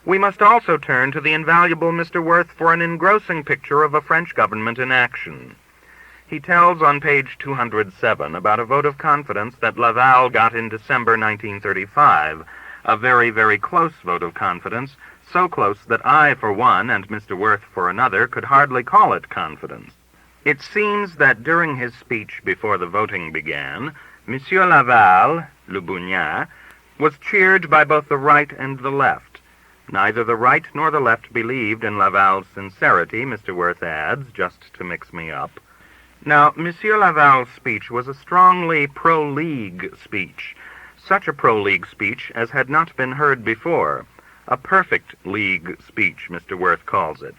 We must also turn to the invaluable Mr. Worth for an engrossing picture of a French government in action. He tells on page 207 about a vote of confidence that Laval got in December 1935, a very, very close vote of confidence, so close that I, for one, and Mr. Worth, for another, could hardly call it confidence. It seems that during his speech before the voting began, Monsieur Laval, le Bougnat, was cheered by both the right and the left. Neither the right nor the left believed in Laval's sincerity, Mr. Worth adds, just to mix me up. Now, Monsieur Laval's speech was a strongly pro-League speech, such a pro-League speech as had not been heard before. A perfect League speech, Mr. Worth calls it.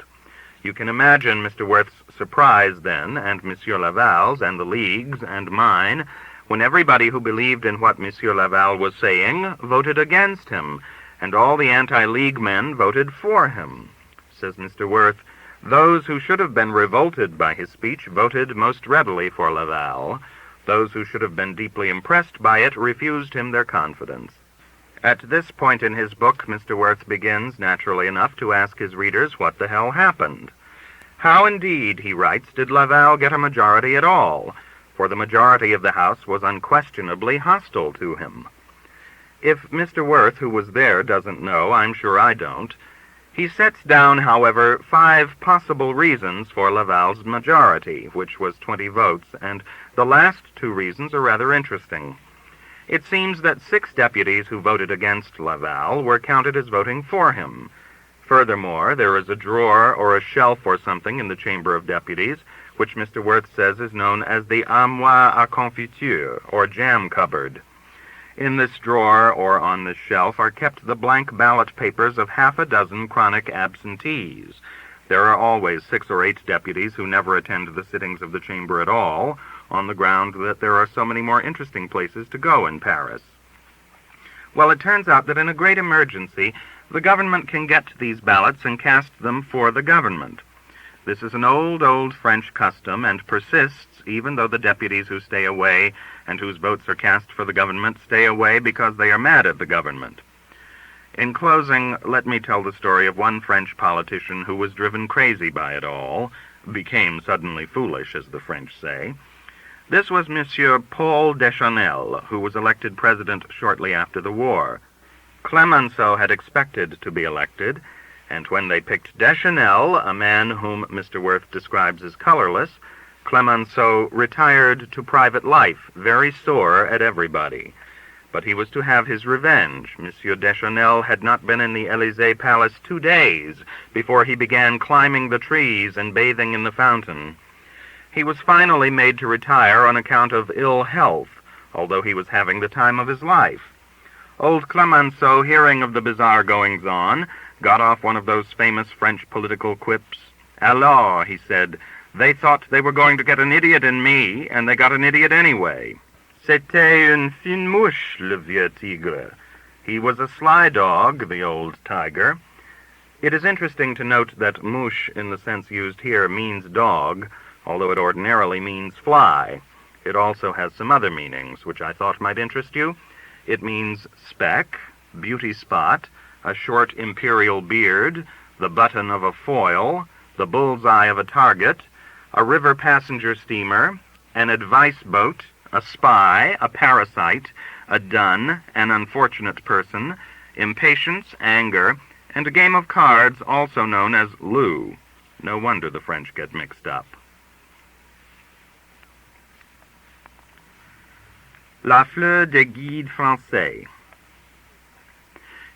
You can imagine Mr. Worth's surprise then, and Monsieur Laval's, and the League's, and mine, when everybody who believed in what Monsieur Laval was saying voted against him, and all the anti-League men voted for him. Says Mr. Worth, those who should have been revolted by his speech voted most readily for Laval. Those who should have been deeply impressed by it refused him their confidence. At this point in his book, Mr. Worth begins, naturally enough, to ask his readers what the hell happened. How indeed, he writes, did Laval get a majority at all? For the majority of the House was unquestionably hostile to him. If Mr. Worth, who was there, doesn't know, I'm sure I don't. He sets down, however, 5 possible reasons for Laval's majority, which was 20 votes, and the last 2 reasons are rather interesting. It seems that 6 deputies who voted against Laval were counted as voting for him. Furthermore, there is a drawer or a shelf or something in the Chamber of Deputies, which Mr. Worth says is known as the armoire à confiture, or jam cupboard. In this drawer or on this shelf are kept the blank ballot papers of half a dozen chronic absentees. There are always 6 or 8 deputies who never attend the sittings of the Chamber at all, on the ground that there are so many more interesting places to go in Paris. Well, it turns out that in a great emergency, the government can get these ballots and cast them for the government. This is an old French custom and persists even though the deputies who stay away and whose votes are cast for the government stay away because they are mad at the government. In closing, let me tell the story of one French politician who was driven crazy by it all, became suddenly foolish, as the French say. This was Monsieur Paul Deschanel, who was elected president shortly after the war. Clemenceau had expected to be elected, and when they picked Deschanel, a man whom Mr. Worth describes as colorless, Clemenceau retired to private life, very sore at everybody. But he was to have his revenge. Monsieur Deschanel had not been in the Élysée Palace 2 days before he began climbing the trees and bathing in the fountain. He was finally made to retire on account of ill health, although he was having the time of his life. Old Clemenceau, hearing of the bizarre goings-on, got off one of those famous French political quips. Alors, he said, they thought they were going to get an idiot in me, and they got an idiot anyway. C'était une fine mouche, le vieux tigre. He was a sly dog, the old tiger. It is interesting to note that mouche, in the sense used here, means dog, although it ordinarily means fly. It also has some other meanings, which I thought might interest you. It means speck, beauty spot, a short imperial beard, the button of a foil, the bullseye of a target, a river passenger steamer, an advice boat, a spy, a parasite, a dun, an unfortunate person, impatience, anger, and a game of cards also known as loo. No wonder the French get mixed up. La FLEUR des Guides Francais.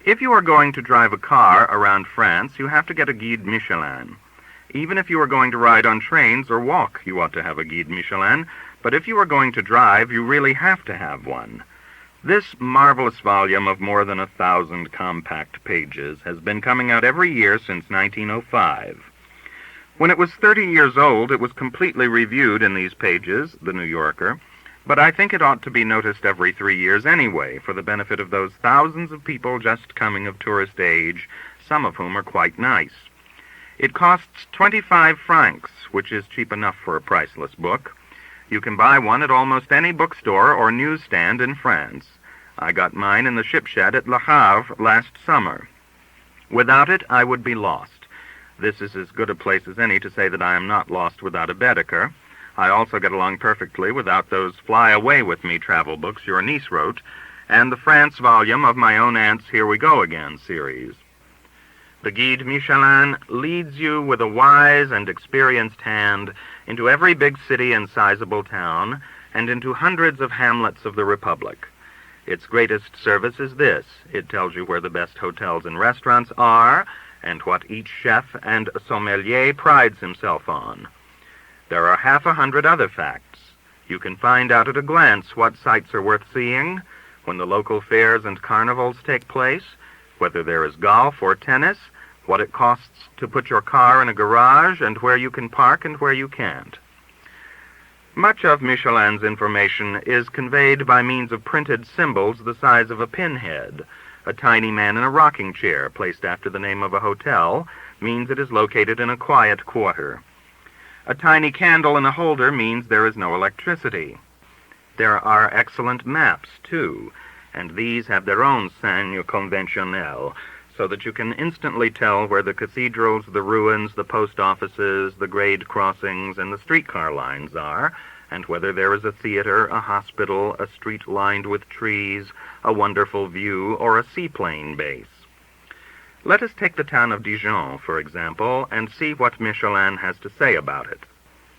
If you are going to drive a car around France, you have to get a Guide Michelin. Even if you are going to ride on trains or walk, you ought to have a Guide Michelin, but if you are going to drive, you really have to have one. This marvelous volume of more than 1,000 compact pages has been coming out every year since 1905. When it was 30 years old, it was completely reviewed in these pages, The New Yorker, but I think it ought to be noticed every 3 years anyway, for the benefit of those thousands of people just coming of tourist age, some of whom are quite nice. It costs 25 francs, which is cheap enough for a priceless book. You can buy one at almost any bookstore or newsstand in France. I got mine in the ship shed at Le Havre last summer. Without it, I would be lost. This is as good a place as any to say that I am not lost without a Baedeker. I also get along perfectly without those fly-away-with-me travel books your niece wrote, and the France volume of my own aunt's Here We Go Again series. The Guide Michelin leads you with a wise and experienced hand into every big city and sizable town, and into hundreds of hamlets of the Republic. Its greatest service is this: it tells you where the best hotels and restaurants are, and what each chef and sommelier prides himself on. There are 100 other facts. You can find out at a glance what sights are worth seeing, when the local fairs and carnivals take place, whether there is golf or tennis, what it costs to put your car in a garage, and where you can park and where you can't. Much of Michelin's information is conveyed by means of printed symbols the size of a pinhead. A tiny man in a rocking chair, placed after the name of a hotel, means it is located in a quiet quarter. A tiny candle in a holder means there is no electricity. There are excellent maps, too, and these have their own signes conventionnels, so that you can instantly tell where the cathedrals, the ruins, the post offices, the grade crossings, and the streetcar lines are, and whether there is a theater, a hospital, a street lined with trees, a wonderful view, or a seaplane base. Let us take the town of Dijon, for example, and see what Michelin has to say about it.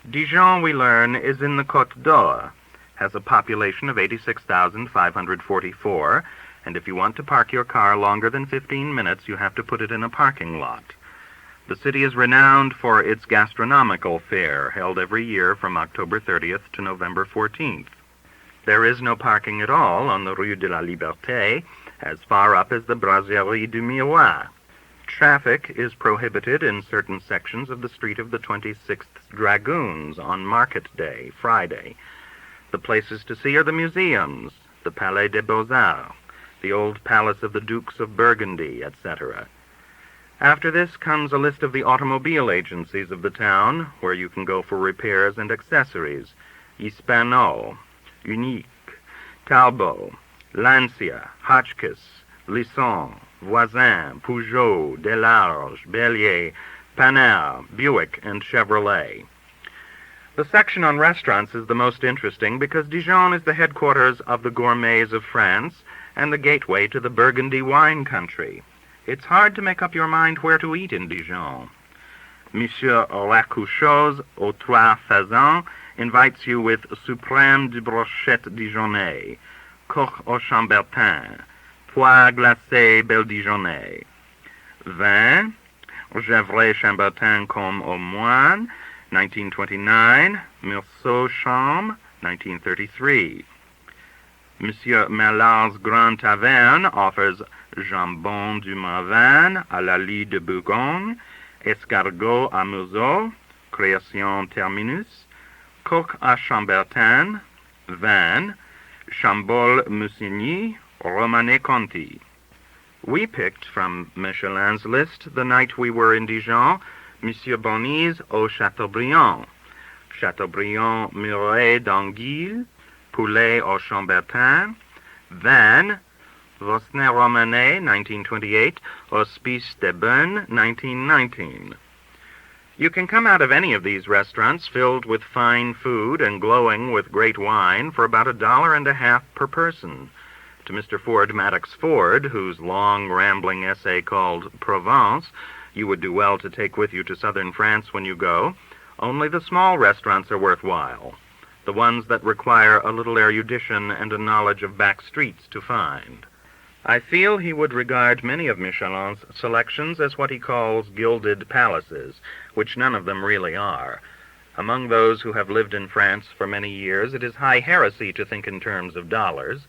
Dijon, we learn, is in the Côte d'Or, has a population of 86,544, and if you want to park your car longer than 15 minutes, you have to put it in a parking lot. The city is renowned for its gastronomical fair, held every year from October 30th to November 14th. There is no parking at all on the Rue de la Liberté, as far up as the Brasserie du Miroir. Traffic is prohibited in certain sections of the Street of the 26th Dragoons on Market Day, Friday. The places to see are the museums, the Palais des Beaux-Arts, the old palace of the Dukes of Burgundy, etc. After this comes a list of the automobile agencies of the town, where you can go for repairs and accessories: Hispano, Unique, Talbot, Lancia, Hotchkiss, Lisson, Voisin, Peugeot, Delarge, Bellier, Panhard, Buick, and Chevrolet. The section on restaurants is the most interesting because Dijon is the headquarters of the gourmets of France and the gateway to the Burgundy wine country. It's hard to make up your mind where to eat in Dijon. Monsieur Racouchot's aux Trois Faisans invites you with Suprême de Brochette Dijonais, Coq au Chambertin, Pois glacé Belle Dijonais. Vin, Gevrey Chambertin comme au Moine, 1929, Meursault Chambre, 1933. Monsieur Mallard's Grand Taverne offers jambon du Marvin à la lie de Bourgogne, escargot à Meursault, création terminus, coq à Chambertin, vin, chambol Musigny, Romanée Conti. We picked from Michelin's list, the night we were in Dijon, Monsieur Bonny's au Chateaubriand, Chateaubriand Muret d'Anguille, Poulet au Chambertin, vin, Vosne Romanée, 1928, Hospice des Bonnes, 1919. You can come out of any of these restaurants filled with fine food and glowing with great wine for about $1.50 per person. To Mr. Ford Maddox Ford, whose long, rambling essay called Provence you would do well to take with you to southern France when you go, only the small restaurants are worthwhile, the ones that require a little erudition and a knowledge of back streets to find. I feel he would regard many of Michelin's selections as what he calls gilded palaces, which none of them really are. Among those who have lived in France for many years, it is high heresy to think in terms of dollars.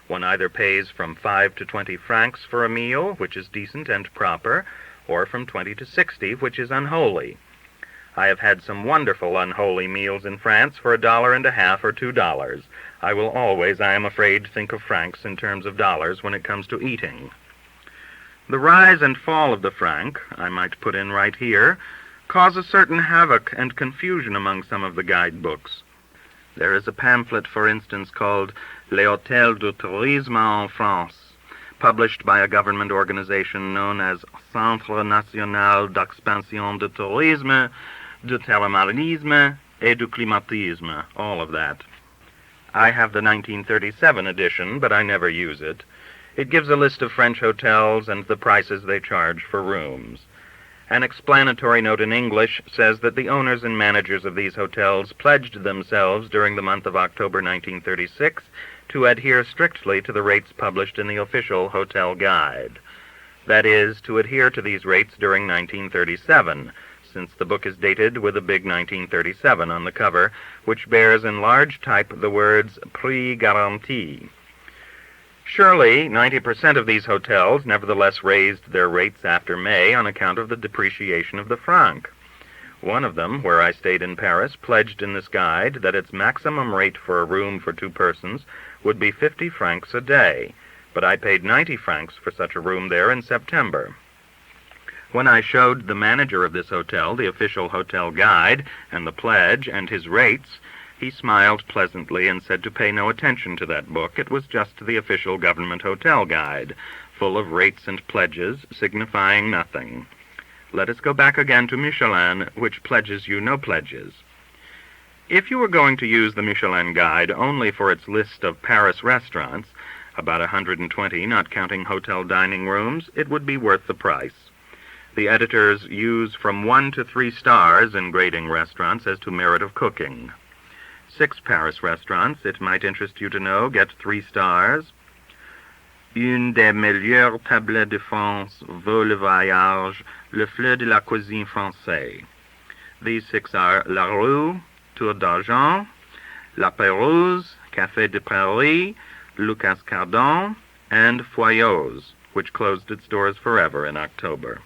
One either pays from 5 to 20 francs for a meal, which is decent and proper, or from 20 to 60, which is unholy. I have had some wonderful unholy meals in France for $1.50 or $2. I will always, I am afraid, think of francs in terms of dollars when it comes to eating. The rise and fall of the franc, I might put in right here, cause a certain havoc and confusion among some of the guidebooks. There is a pamphlet, for instance, called Les Hôtels du Tourisme en France, published by a government organization known as Centre National d'Expansion du Tourisme, du Thermalisme et du Climatisme, all of that. I have the 1937 edition, but I never use it. It gives a list of French hotels and the prices they charge for rooms. An explanatory note in English says that the owners and managers of these hotels pledged themselves during the month of October 1936 to adhere strictly to the rates published in the official hotel guide. That is, to adhere to these rates during 1937, since the book is dated with a big 1937 on the cover, which bears in large type the words Prix Garanti. Surely, 90% of these hotels nevertheless raised their rates after May on account of the depreciation of the franc. One of them, where I stayed in Paris, pledged in this guide that its maximum rate for a room for 2 persons would be 50 francs a day, but I paid 90 francs for such a room there in September. When I showed the manager of this hotel the official hotel guide and the pledge and his rates, he smiled pleasantly and said to pay no attention to that book. It was just the official government hotel guide, full of rates and pledges, signifying nothing. Let us go back again to Michelin, which pledges you no pledges. If you were going to use the Michelin guide only for its list of Paris restaurants, about 120, not counting hotel dining rooms, it would be worth the price. The editors use from 1 to 3 stars in grading restaurants as to merit of cooking. 6 Paris restaurants, it might interest you to know, get 3 stars. Une des meilleures tables de France vaut le voyage, le fleur de la cuisine française. These 6 are La Rue, Tour d'Argent, La Pérouse, Café de Paris, Lucas Cardon, and Foyot's, which closed its doors forever in October.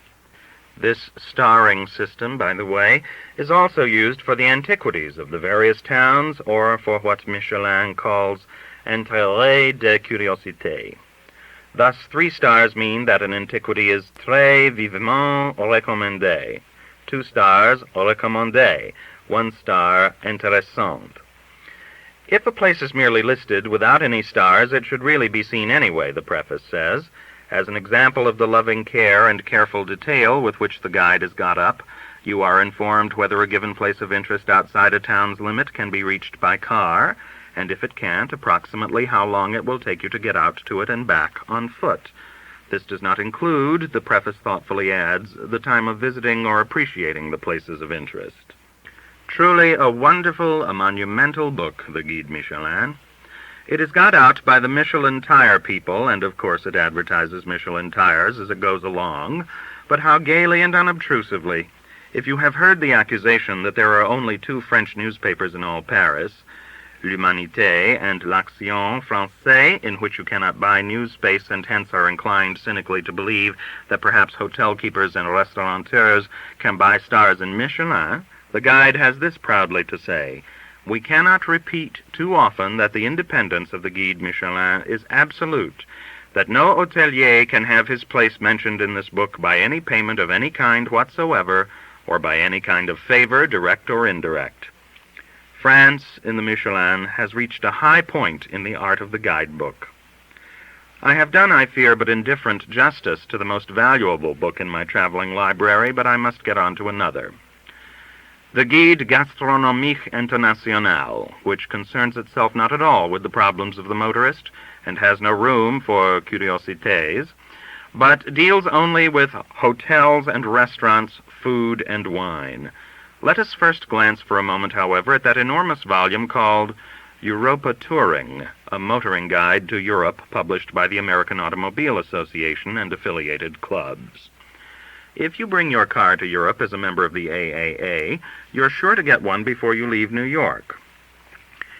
This starring system, by the way, is also used for the antiquities of the various towns, or for what Michelin calls intérêt de curiosité. Thus, 3 stars mean that an antiquity is très vivement recommandé, 2 stars recommandé, 1 star intéressant. If a place is merely listed without any stars, it should really be seen anyway, the preface says. As an example of the loving care and careful detail with which the guide is got up, you are informed whether a given place of interest outside a town's limit can be reached by car, and if it can't, approximately how long it will take you to get out to it and back on foot. This does not include, the preface thoughtfully adds, the time of visiting or appreciating the places of interest. Truly a wonderful, a monumental book, the Guide Michelin. It is got out by the Michelin tire people, and of course it advertises Michelin tires as it goes along, but how gaily and unobtrusively. If you have heard the accusation that there are only 2 French newspapers in all Paris, L'Humanité and L'Action Française, in which you cannot buy news space and hence are inclined cynically to believe that perhaps hotel keepers and restaurateurs can buy stars in Michelin, the guide has this proudly to say: we cannot repeat too often that the independence of the Guide Michelin is absolute, that no hotelier can have his place mentioned in this book by any payment of any kind whatsoever, or by any kind of favor, direct or indirect. France, in the Michelin, has reached a high point in the art of the guidebook. I have done, I fear, but indifferent justice to the most valuable book in my traveling library, but I must get on to another. The Guide Gastronomique International, which concerns itself not at all with the problems of the motorist, and has no room for curiosités, but deals only with hotels and restaurants, food and wine. Let us first glance for a moment, however, at that enormous volume called Europa Touring, a motoring guide to Europe published by the American Automobile Association and affiliated clubs. If you bring your car to Europe as a member of the AAA, you're sure to get one before you leave New York.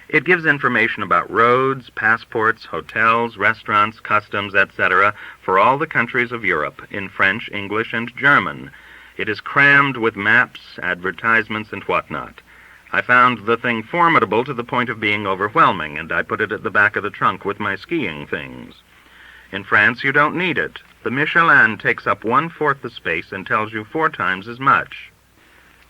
It gives information about roads, passports, hotels, restaurants, customs, etc., for all the countries of Europe, in French, English, and German. It is crammed with maps, advertisements, and whatnot. I found the thing formidable to the point of being overwhelming, and I put it at the back of the trunk with my skiing things. In France, you don't need it. The Michelin takes up 1/4 the space and tells you 4 times as much.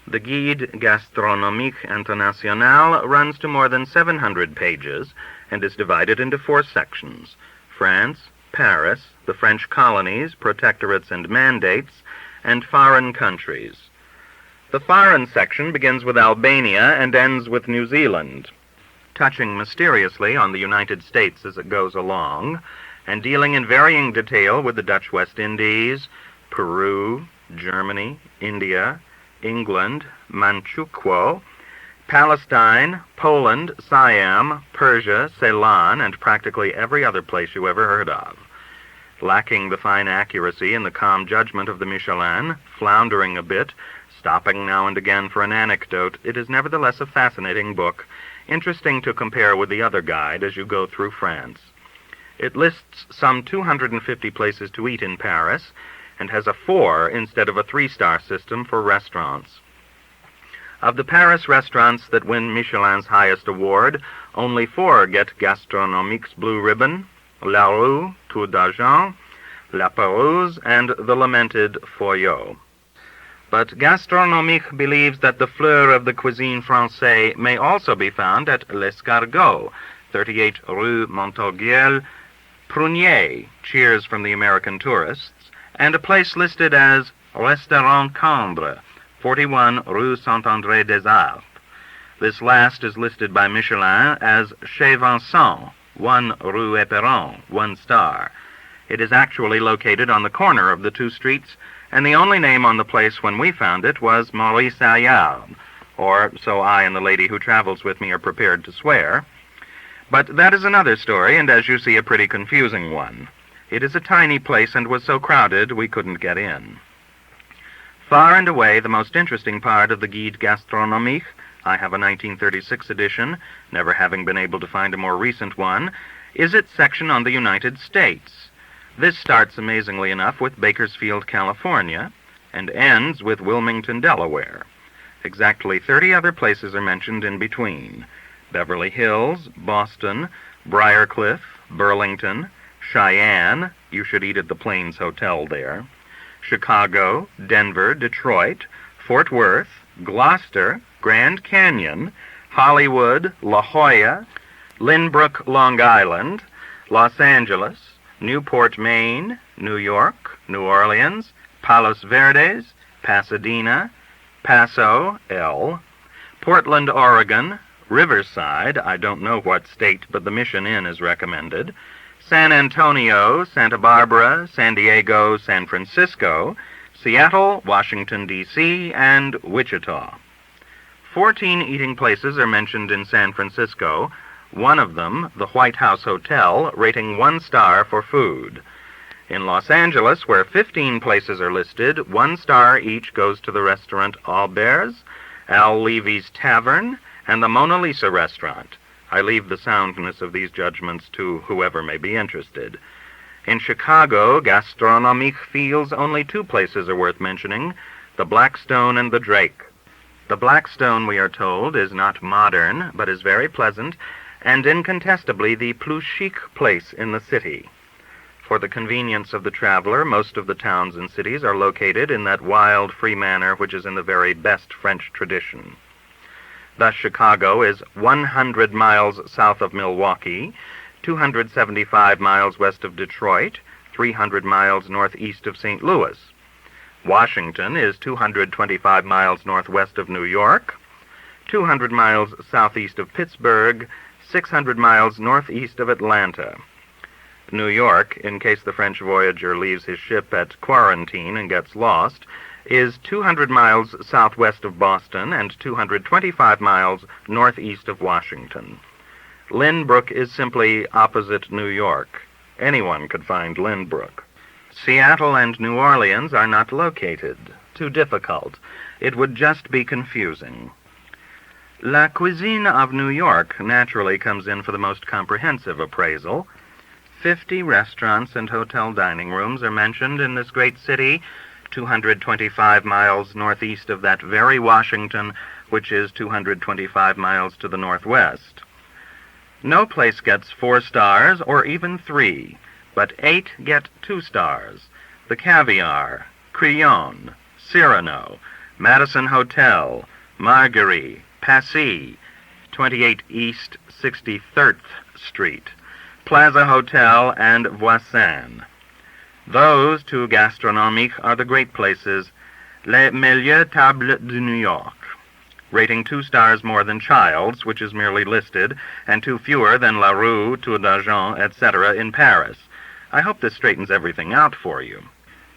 The Guide Gastronomique International runs to more than 700 pages and is divided into 4 sections: France, Paris, the French colonies, protectorates, and mandates, and foreign countries. The foreign section begins with Albania and ends with New Zealand, touching mysteriously on the United States as it goes along, and dealing in varying detail with the Dutch West Indies, Peru, Germany, India, England, Manchukuo, Palestine, Poland, Siam, Persia, Ceylon, and practically every other place you ever heard of. Lacking the fine accuracy and the calm judgment of the Michelin, floundering a bit, stopping now and again for an anecdote, it is nevertheless a fascinating book, interesting to compare with the other guide as you go through France. It lists some 250 places to eat in Paris, and has a 4 instead of a 3-star system for restaurants. Of the Paris restaurants that win Michelin's highest award, only 4 get Gastronomique's Blue Ribbon: La Rue, Tour d'Argent, La Perouse, and the lamented Foyot. But Gastronomique believes that the fleur of the cuisine française may also be found at L'Escargot, 38 Rue Montorgueil, Prunier, cheers from the American tourists, and a place listed as Restaurant Cambre, 41 Rue Saint-André-des-Arts. This last is listed by Michelin as Chez Vincent, 1 Rue Éperon, 1 star. It is actually located on the corner of the 2 streets, and the only name on the place when we found it was Maurice Allard, or so I and the lady who travels with me are prepared to swear. But that is another story, and as you see, a pretty confusing one. It is a tiny place and was so crowded we couldn't get in. Far and away the most interesting part of the Guide Gastronomique, I have a 1936 edition, never having been able to find a more recent one, is its section on the United States. This starts, amazingly enough, with Bakersfield, California, and ends with Wilmington, Delaware. Exactly 30 other places are mentioned in between: Beverly Hills, Boston, Briarcliff, Burlington, Cheyenne, you should eat at the Plains Hotel there, Chicago, Denver, Detroit, Fort Worth, Gloucester, Grand Canyon, Hollywood, La Jolla, Lynbrook, Long Island, Los Angeles, Newport, Maine, New York, New Orleans, Palos Verdes, Pasadena, Paso, Portland, Oregon, Riverside, I don't know what state, but the Mission Inn is recommended, San Antonio, Santa Barbara, San Diego, San Francisco, Seattle, Washington, D.C., and Wichita. 14 eating places are mentioned in San Francisco, one of them, the White House Hotel, rating 1 star for food. In Los Angeles, where 15 places are listed, 1 star each goes to the restaurant Auber's, Al Levy's Tavern, and the Mona Lisa restaurant. I leave the soundness of these judgments to whoever may be interested. In Chicago, Gastronomique feels only 2 places are worth mentioning, the Blackstone and the Drake. The Blackstone, we are told, is not modern, but is very pleasant, and incontestably the plus chic place in the city. For the convenience of the traveler, most of the towns and cities are located in that wild, free manner which is in the very best French tradition. Thus Chicago is 100 miles south of Milwaukee, 275 miles west of Detroit, 300 miles northeast of St. Louis. Washington is 225 miles northwest of New York, 200 miles southeast of Pittsburgh, 600 miles northeast of Atlanta. New York, in case the French voyager leaves his ship at quarantine and gets lost, is 200 miles southwest of Boston and 225 miles northeast of Washington. Lynbrook is simply opposite New York. Anyone could find Lynbrook. Seattle and New Orleans are not located. Too difficult. It would just be confusing. La cuisine of New York naturally comes in for the most comprehensive appraisal. 50 restaurants and hotel dining rooms are mentioned in this great city, 225 miles northeast of that very Washington, which is 225 miles to the northwest. No place gets 4 stars or even 3, but 8 get 2 stars. The Caviar, Crillon, Cyrano, Madison Hotel, Marguerite, Passy, 28 East 63rd Street, Plaza Hotel, and Voisin. Those two gastronomiques are the great places, les meilleures tables de New York, rating 2 stars more than Childs, which is merely listed, and 2 fewer than La Rue, Tour d'Argent, etc. in Paris. I hope this straightens everything out for you.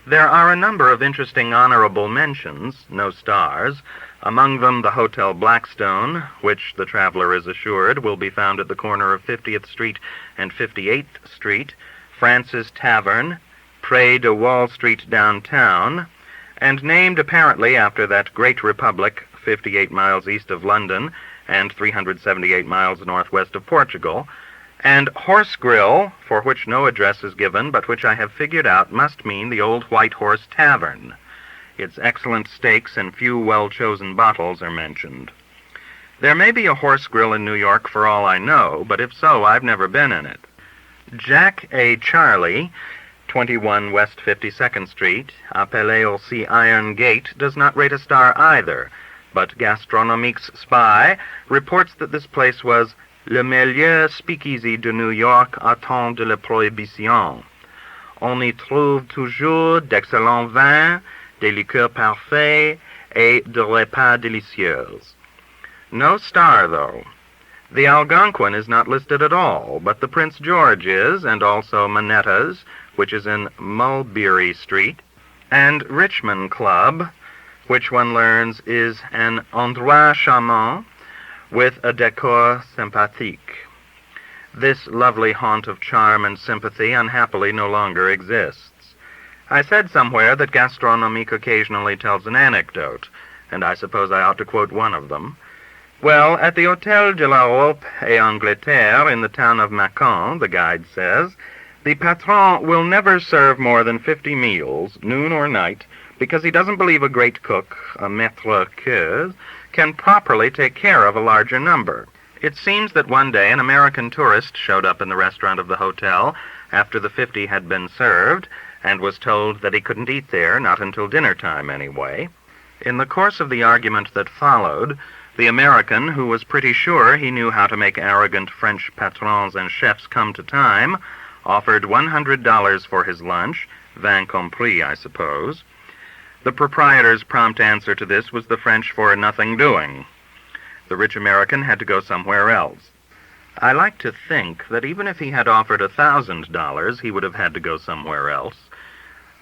There are a number of interesting honorable mentions, no stars, among them the Hotel Blackstone, which the traveler is assured will be found at the corner of 50th Street and 58th Street, Francis Tavern, Près de Wall Street downtown, and named apparently after that great republic 58 miles east of London and 378 miles northwest of Portugal, and Horse Grill, for which no address is given, but which I have figured out must mean the Old White Horse Tavern. Its excellent steaks and few well-chosen bottles are mentioned. There may be a horse grill in New York for all I know, but if so, I've never been in it. Jack A. Charlie, 21 West 52nd Street, appelé aussi Iron Gate, does not rate a star either, but Gastronomique's spy reports that this place was le meilleur speakeasy de New York à temps de la prohibition. On y trouve toujours d'excellents vins, des liqueurs parfaits, et de repas délicieux. No star, though. The Algonquin is not listed at all, but the Prince George is, and also Manetta's, which is in Mulberry Street, and Richmond Club, which one learns is an endroit charmant with a décor sympathique. This lovely haunt of charm and sympathy unhappily no longer exists. I said somewhere that Gastronomique occasionally tells an anecdote, and I suppose I ought to quote one of them. Well, at the Hôtel de l'Europe et Angleterre in the town of Macon, the guide says, the patron will never serve more than 50 meals, noon or night, because he doesn't believe a great cook, a maître queux, can properly take care of a larger number. It seems that one day an American tourist showed up in the restaurant of the hotel after the 50 had been served, and was told that he couldn't eat there, not until dinner time anyway. In the course of the argument that followed, the American, who was pretty sure he knew how to make arrogant French patrons and chefs come to time, offered $100 for his lunch, vin compris, I suppose. The proprietor's prompt answer to this was the French for nothing doing. The rich American had to go somewhere else. I like to think that even if he had offered $1,000, he would have had to go somewhere else.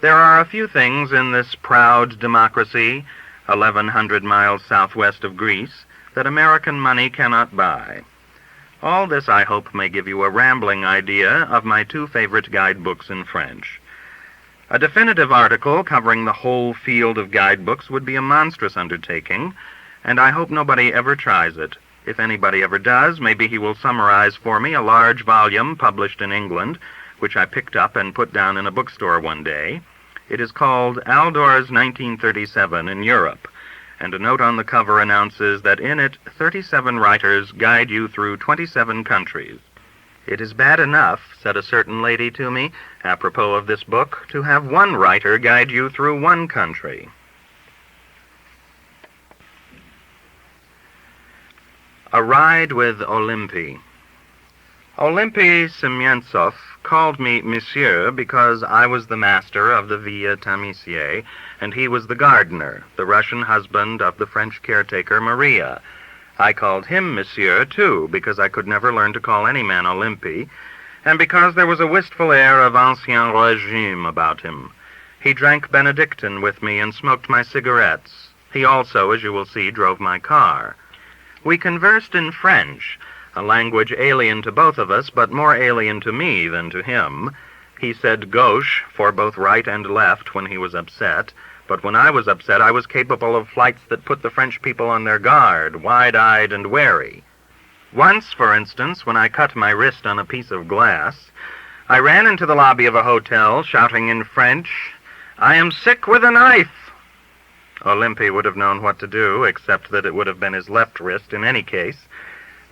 There are a few things in this proud democracy, 1,100 miles southwest of Greece, that American money cannot buy. All this, I hope, may give you a rambling idea of my 2 favorite guidebooks in French. A definitive article covering the whole field of guidebooks would be a monstrous undertaking, and I hope nobody ever tries it. If anybody ever does, maybe he will summarize for me a large volume published in England, which I picked up and put down in a bookstore one day. It is called Aldor's 1937 in Europe, and a note on the cover announces that in it 37 writers guide you through 27 countries. It is bad enough, said a certain lady to me, apropos of this book, to have one writer guide you through one country. A Ride with Olympi. Olympi Semyontsov called me Monsieur because I was the master of the Villa Tamisier, and he was the gardener, the Russian husband of the French caretaker Maria. I called him Monsieur, too, because I could never learn to call any man Olympi, and because there was a wistful air of ancien régime about him. He drank Benedictine with me and smoked my cigarettes. He also, as you will see, drove my car. We conversed in French, a language alien to both of us, but more alien to me than to him. He said gauche for both right and left when he was upset, but when I was upset I was capable of flights that put the French people on their guard, wide-eyed and wary. Once, for instance, when I cut my wrist on a piece of glass, I ran into the lobby of a hotel, shouting in French, "I am sick with a knife!" Olympi would have known what to do, except that it would have been his left wrist in any case.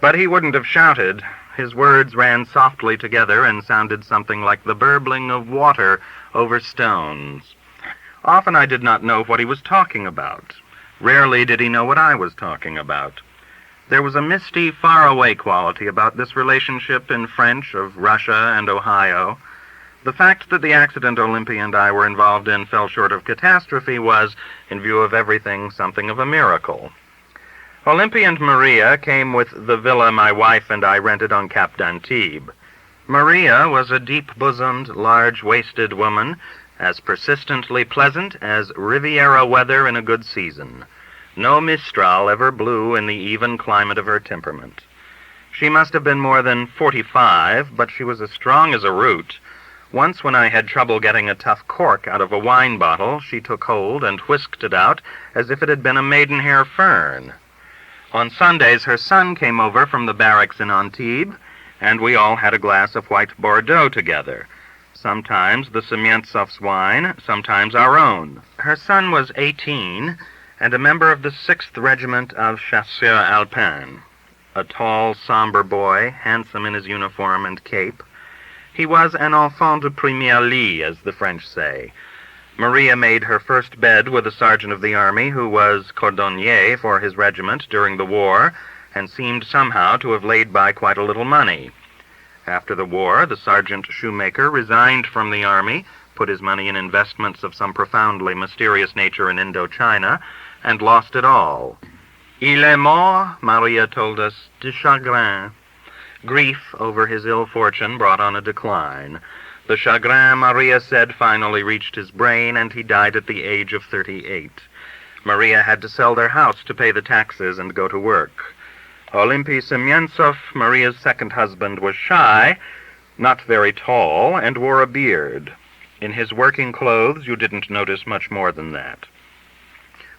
But he wouldn't have shouted. His words ran softly together and sounded something like the burbling of water over stones. Often I did not know what he was talking about. Rarely did he know what I was talking about. There was a misty, faraway quality about this relationship in French of Russia and Ohio. The fact that the accident Olympy and I were involved in fell short of catastrophe was, in view of everything, something of a miracle. Olympy and Maria came with the villa my wife and I rented on Cap d'Antibes. Maria was a deep-bosomed, large-waisted woman, as persistently pleasant as Riviera weather in a good season. No mistral ever blew in the even climate of her temperament. She must have been more than 45, but she was as strong as a root. Once when I had trouble getting a tough cork out of a wine bottle, she took hold and whisked it out as if it had been a maidenhair fern. On Sundays her son came over from the barracks in Antibes, and we all had a glass of white Bordeaux together. Sometimes the Semyontsovs' wine, sometimes our own. Her son was 18, and a member of the 6th Regiment of Chasseurs Alpins. A tall, somber boy, handsome in his uniform and cape. He was an enfant de première lit, as the French say. Maria made her first bed with a sergeant of the army who was cordonnier for his regiment during the war, and seemed somehow to have laid by quite a little money. After the war, the sergeant shoemaker resigned from the army, put his money in investments of some profoundly mysterious nature in Indochina, and lost it all. Il est mort, Maria told us, de chagrin. Grief over his ill fortune brought on a decline. The chagrin, Maria said, finally reached his brain, and he died at the age of 38. Maria had to sell their house to pay the taxes and go to work. Olympy Semyontsov, Maria's second husband, was shy, not very tall, and wore a beard. In his working clothes you didn't notice much more than that.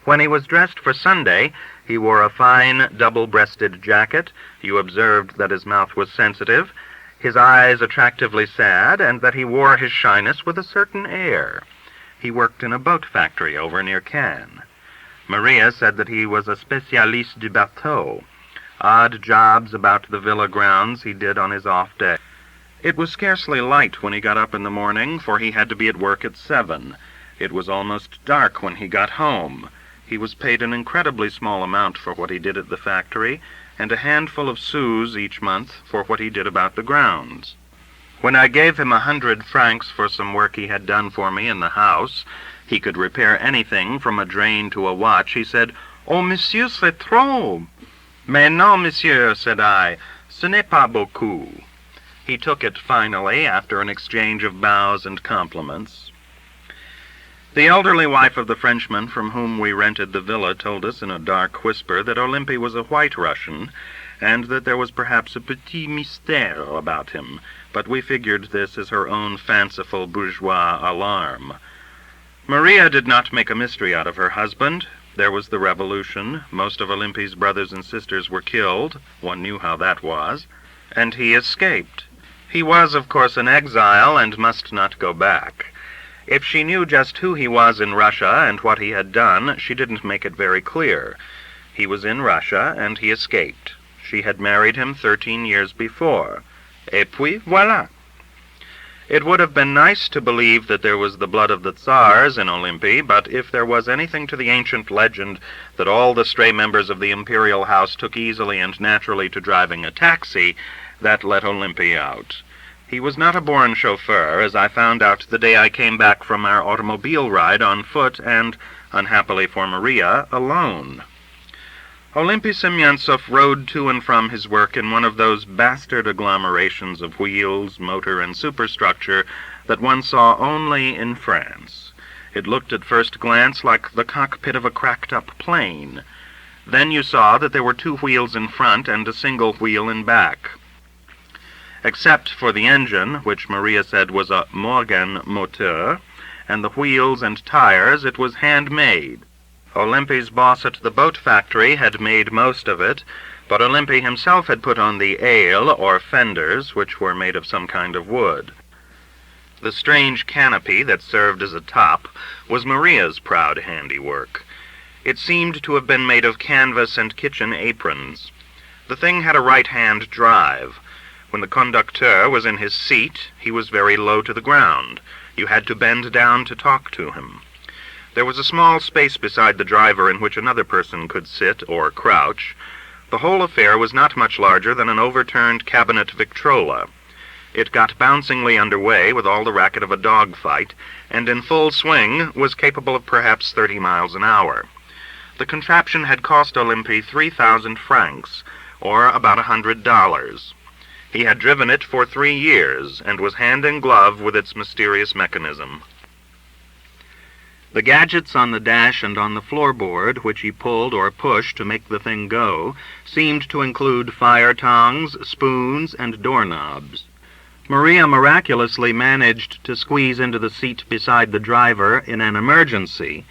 When he was dressed for Sunday, he wore a fine double-breasted jacket. You observed that his mouth was sensitive, his eyes attractively sad, and that he wore his shyness with a certain air. He worked in a boat factory over near Cannes. Maria said that he was a spécialiste du bateau. Odd jobs about the villa grounds he did on his off day. It was scarcely light when he got up in the morning, for he had to be at work at 7. It was almost dark when he got home. He was paid an incredibly small amount for what he did at the factory, and a handful of sous each month for what he did about the grounds. When I gave him 100 francs for some work he had done for me in the house, he could repair anything from a drain to a watch, he said, "Oh, monsieur, c'est trop." "Mais non, monsieur," said I, "ce n'est pas beaucoup." He took it finally, after an exchange of bows and compliments. The elderly wife of the Frenchman from whom we rented the villa told us in a dark whisper that Olympy was a white Russian, and that there was perhaps a petit mystère about him, but we figured this as her own fanciful bourgeois alarm. Maria did not make a mystery out of her husband. There was the revolution. Most of Olympy's brothers and sisters were killed. One knew how that was. And he escaped. He was, of course, an exile and must not go back. If she knew just who he was in Russia and what he had done, she didn't make it very clear. He was in Russia, and he escaped. She had married him 13 years before. Et puis voilà. It would have been nice to believe that there was the blood of the Tsars in Olympy, but if there was anything to the ancient legend that all the stray members of the imperial house took easily and naturally to driving a taxi, that let Olympy out. He was not a born chauffeur, as I found out the day I came back from our automobile ride on foot and, unhappily for Maria, alone. Olympy Semyontsov rode to and from his work in one of those bastard agglomerations of wheels, motor, and superstructure that one saw only in France. It looked at first glance like the cockpit of a cracked-up plane. Then you saw that there were 2 wheels in front and a single wheel in back. Except for the engine, which Maria said was a Morgan moteur, and the wheels and tires, it was handmade. Olympy's boss at the boat factory had made most of it, but Olympy himself had put on the aile, or fenders, which were made of some kind of wood. The strange canopy that served as a top was Maria's proud handiwork. It seemed to have been made of canvas and kitchen aprons. The thing had a right-hand drive. When the conducteur was in his seat, he was very low to the ground. You had to bend down to talk to him. There was a small space beside the driver in which another person could sit or crouch. The whole affair was not much larger than an overturned cabinet Victrola. It got bouncingly underway with all the racket of a dogfight, and in full swing was capable of perhaps 30 miles an hour. The contraption had cost Olympy 3,000 francs, or about $100. He had driven it for 3 years, and was hand in glove with its mysterious mechanism. The gadgets on the dash and on the floorboard, which he pulled or pushed to make the thing go, seemed to include fire tongs, spoons, and doorknobs. Maria miraculously managed to squeeze into the seat beside the driver in an emergency,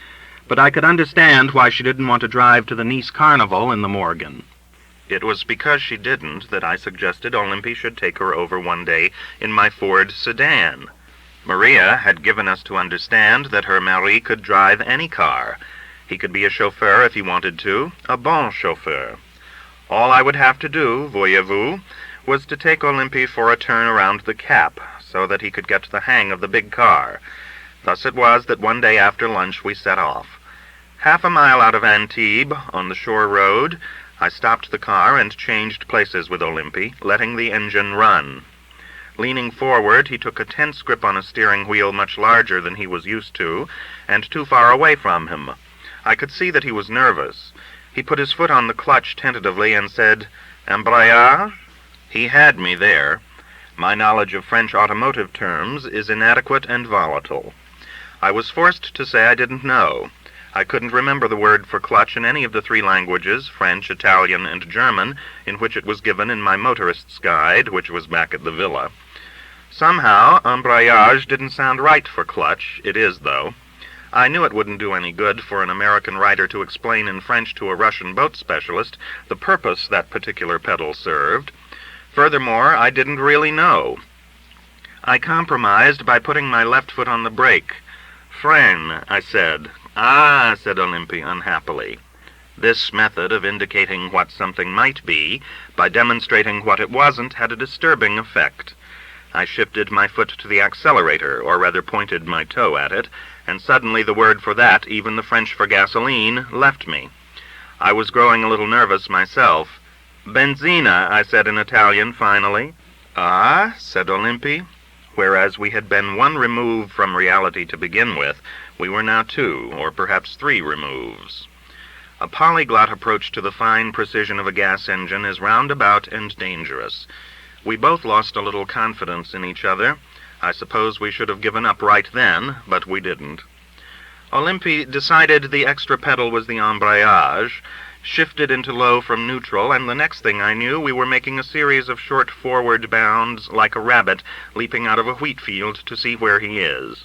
but I could understand why she didn't want to drive to the Nice Carnival in the Morgan. It was because she didn't that I suggested Olympy should take her over one day in my Ford sedan. Maria had given us to understand that her mari could drive any car. He could be a chauffeur if he wanted to, a bon chauffeur. All I would have to do, voyez-vous, was to take Olympy for a turn around the Cap, so that he could get the hang of the big car. Thus it was that one day after lunch we set off. Half a mile out of Antibes, on the shore road, I stopped the car and changed places with Olympy, letting the engine run. Leaning forward, he took a tense grip on a steering wheel much larger than he was used to, and too far away from him. I could see that he was nervous. He put his foot on the clutch tentatively and said, "Embrayage?" He had me there. My knowledge of French automotive terms is inadequate and volatile. I was forced to say I didn't know. I couldn't remember the word for clutch in any of the 3 languages, French, Italian, and German, in which it was given in my motorist's guide, which was back at the villa. Somehow, embrayage didn't sound right for clutch. It is, though. I knew it wouldn't do any good for an American writer to explain in French to a Russian boat specialist the purpose that particular pedal served. Furthermore, I didn't really know. I compromised by putting my left foot on the brake. "Frein," I said. "Ah," said Olympy unhappily. This method of indicating what something might be, by demonstrating what it wasn't, had a disturbing effect. I shifted my foot to the accelerator, or rather pointed my toe at it, and suddenly the word for that, even the French for gasoline, left me. I was growing a little nervous myself. "Benzina," I said in Italian, finally. "Ah," said Olympy. Whereas we had been 1 remove from reality to begin with, we were now 2, or perhaps 3 removes. A polyglot approach to the fine precision of a gas engine is roundabout and dangerous. We both lost a little confidence in each other. I suppose we should have given up right then, but we didn't. Olympy decided the extra pedal was the embrayage, shifted into low from neutral, and the next thing I knew, we were making a series of short forward bounds like a rabbit leaping out of a wheat field to see where he is.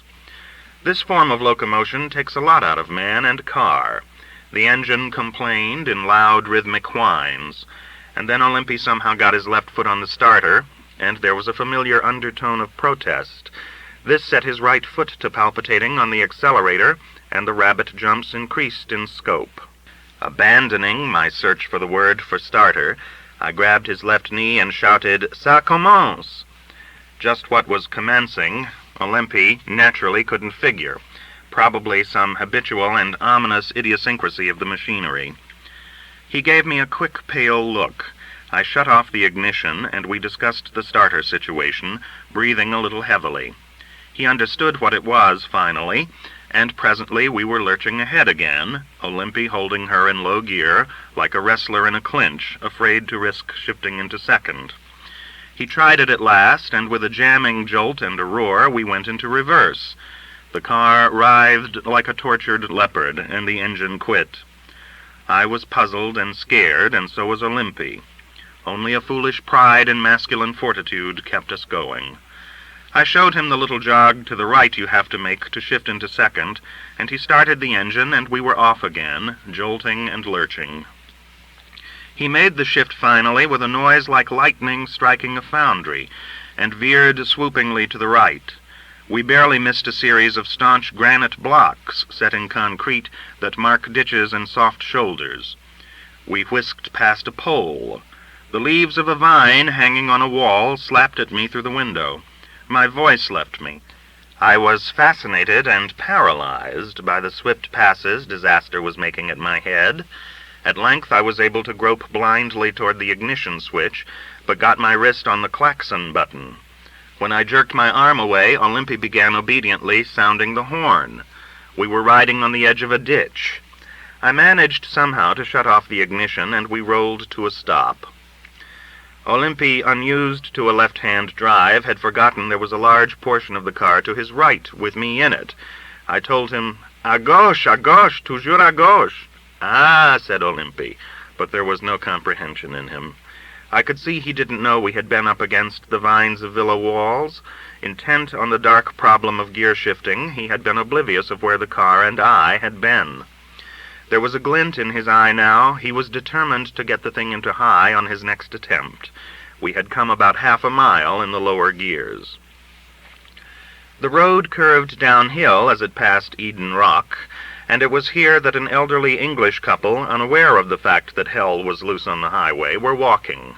This form of locomotion takes a lot out of man and car. The engine complained in loud rhythmic whines, and then Olympy somehow got his left foot on the starter, and there was a familiar undertone of protest. This set his right foot to palpitating on the accelerator, and the rabbit jumps increased in scope. Abandoning my search for the word for starter, I grabbed his left knee and shouted, "Ça commence!" Just what was commencing, Olympy naturally couldn't figure. Probably some habitual and ominous idiosyncrasy of the machinery. He gave me a quick, pale look. I shut off the ignition, and we discussed the starter situation, breathing a little heavily. He understood what it was, finally, and presently we were lurching ahead again, Olympy holding her in low gear, like a wrestler in a clinch, afraid to risk shifting into second. He tried it at last, and with a jamming jolt and a roar, we went into reverse. The car writhed like a tortured leopard, and the engine quit. I was puzzled and scared, and so was Olympy. Only a foolish pride and masculine fortitude kept us going. I showed him the little jog to the right you have to make to shift into second, and he started the engine, and we were off again, jolting and lurching. He made the shift finally with a noise like lightning striking a foundry, and veered swoopingly to the right. We barely missed a series of staunch granite blocks set in concrete that mark ditches and soft shoulders. We whisked past a pole. The leaves of a vine hanging on a wall slapped at me through the window. My voice left me. I was fascinated and paralyzed by the swift passes disaster was making at my head, At length I was able to grope blindly toward the ignition switch, but got my wrist on the klaxon button. When I jerked my arm away, Olympy began obediently sounding the horn. We were riding on the edge of a ditch. I managed somehow to shut off the ignition, and we rolled to a stop. Olympy, unused to a left-hand drive, had forgotten there was a large portion of the car to his right, with me in it. I told him, "À gauche, toujours à gauche." "Ah," said Olympy, but there was no comprehension in him. I could see he didn't know we had been up against the vines of villa walls. Intent on the dark problem of gear shifting, he had been oblivious of where the car and I had been. There was a glint in his eye now. He was determined to get the thing into high on his next attempt. We had come about half a mile in the lower gears. The road curved downhill as it passed Eden Rock, and it was here that an elderly English couple, unaware of the fact that hell was loose on the highway, were walking.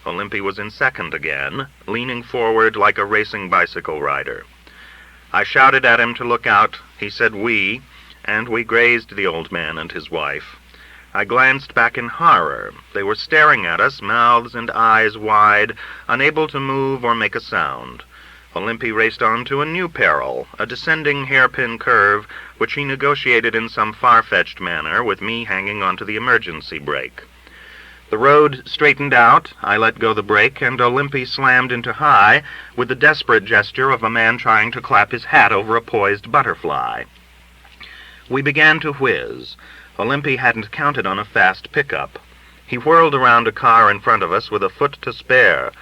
Olympy was in second again, leaning forward like a racing bicycle rider. I shouted at him to look out. He said "we," and we grazed the old man and his wife. I glanced back in horror. They were staring at us, mouths and eyes wide, unable to move or make a sound. Olympy raced on to a new peril, a descending hairpin curve, which he negotiated in some far-fetched manner, with me hanging onto the emergency brake. The road straightened out, I let go the brake, and Olympy slammed into high with the desperate gesture of a man trying to clap his hat over a poised butterfly. We began to whiz. Olympy hadn't counted on a fast pickup. He whirled around a car in front of us with a foot to spare.